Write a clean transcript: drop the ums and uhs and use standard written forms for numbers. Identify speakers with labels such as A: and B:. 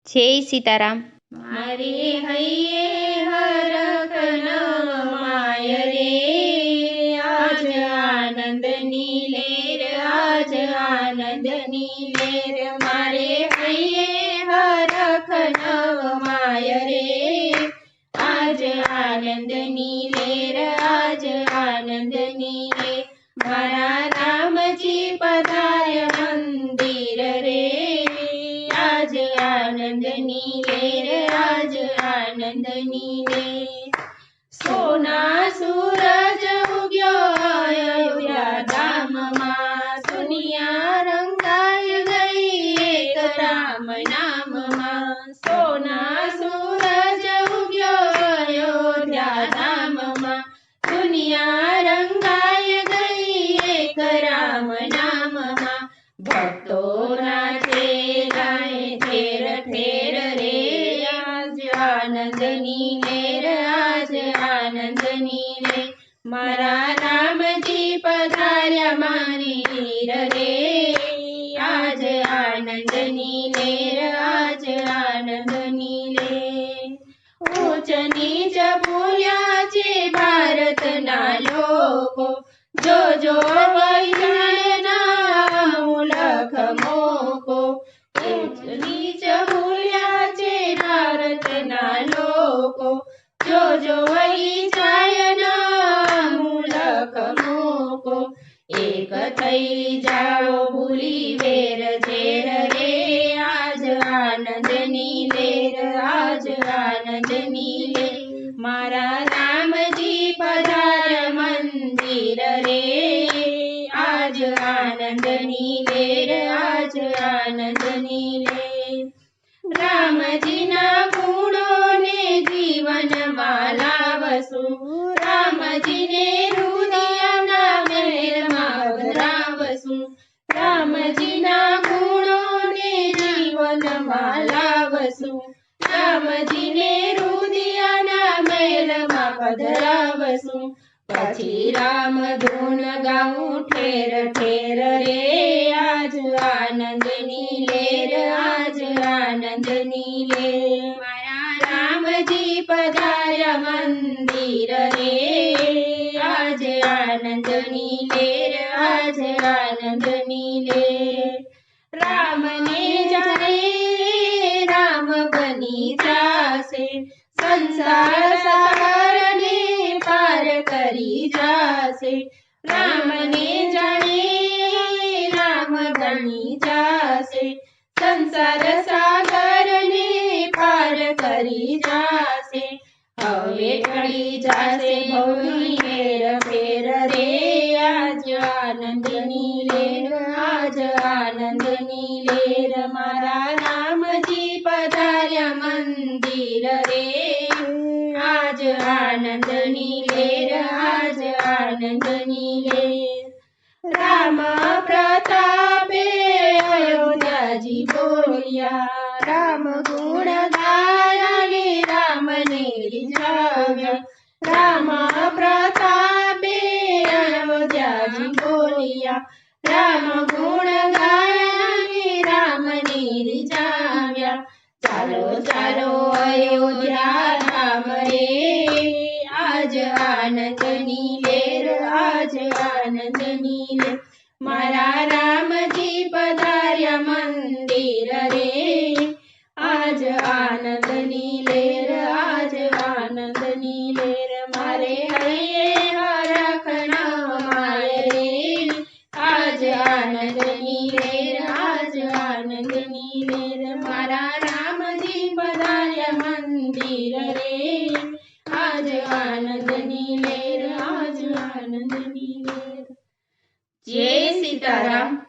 A: જય સીતારામ.
B: મારે હૈયે હરખ નવમાય રે, આજ આનંદની લેર, આજ આનંદની લેર. મારે હૈયે હરખ નવમાય રે, આજ આનંદની લેર, આજ આનંદની લેર. મારા રામજી પધાર્યા મંદિર રે, આજ આનંદની લેર, આજ આનંદની લેર. સોના સૂરજ ઉગ્યો અયોધ્યા ધામમાં, દુનિયા રંગાઈ ગઈ એક રામ નામમાં. સોના સૂરજ ઉગ્યો અયોધ્યા ધામમાં, દુનિયા રંગાઈ ગઈ એક રામ નામમાં. ભક્તો નાચે ગાય ઠેર ઠેર રે, આજ આનંદની લેર, આજ આનંદની લેર. મારા રામજી પધાર્યા મારી રે, આજ આનંદની લેર, આજ આનંદની લેર. ઊંચ નીચ ભૂલ્યા છે ભારતના લોકો, જોજો વૈજાણના મુલખ મોકો. ઊંચ નીચ ભૂલ્યા છે ભારતના લોકો, જોજો વૈજાણના મુલખ મોકો. એક થઈ જાઓ ભૂલી વેર ઝેર રે, આજ આનંદની લેર, આજ આનંદની લેર. મારા રામજી પધાર્યા મંદિર રે, આજ આનંદની લેર, આજ આનંદની લેર. રામજીના ગુણોને જીવનમાં લાવશું, રામજીને હૃદયના મહેલમાં ધરાવશું. રામજીના ગુણોને જીવનમાં લાવશું, રામજીને હૃદયના મહેલમાં પધરાવશું. પછી રામ ધૂન ગાઉં ઠેર ઠેર રે, આજ આનંદની લેર, આજ આનંદની લેર. મારા રામજી પધાર્યા મંદિર રે, આજ આનંદની લેર, આજ આનંદની લેર. રામને જાણે રામ બની જાશે, સંસાર સાગરને પાર કરી જાશે. રામને જાણે રામ બની જાશે, સંસાર સાગરને પાર કરી જાશે. હવે ટળી જાશે ભવની હેર ફેર રે, આજ આનંદની લેર, આજ આનંદની લેર. મારા રામજી પધાર્યા મંદિર રે, આજ આનંદની લેર, આજ આનંદની લેર. રામ પ્રતાપે અયોધ્યાજી બોલ્યા, રામ ગુણ ગાયા ને રામને રીઝાવ્યા. રામ પ્રતાપે અયોધ્યાજી બોલ્યા, રામ ગુણ ગાયા ને રામને રીઝાવ્યા. ચાલો ચાલો અયોધ્યા ધામ રે, આજ આનંદની લેર, આજ આનંદની લેર. મારા રામજી પધાર્યા મંદિર રે, આજ આનંદની લેર, આજ આનંદની લેર. મારે હૈયે હરખ નવમાય રે, આજ આનંદની લેર, આજ આનંદની લેર. મારા રામજી પધાર્યા મંદિર રે, આજ આનંદની લેર, આજ આનંદની લેર. જય સીતારામ.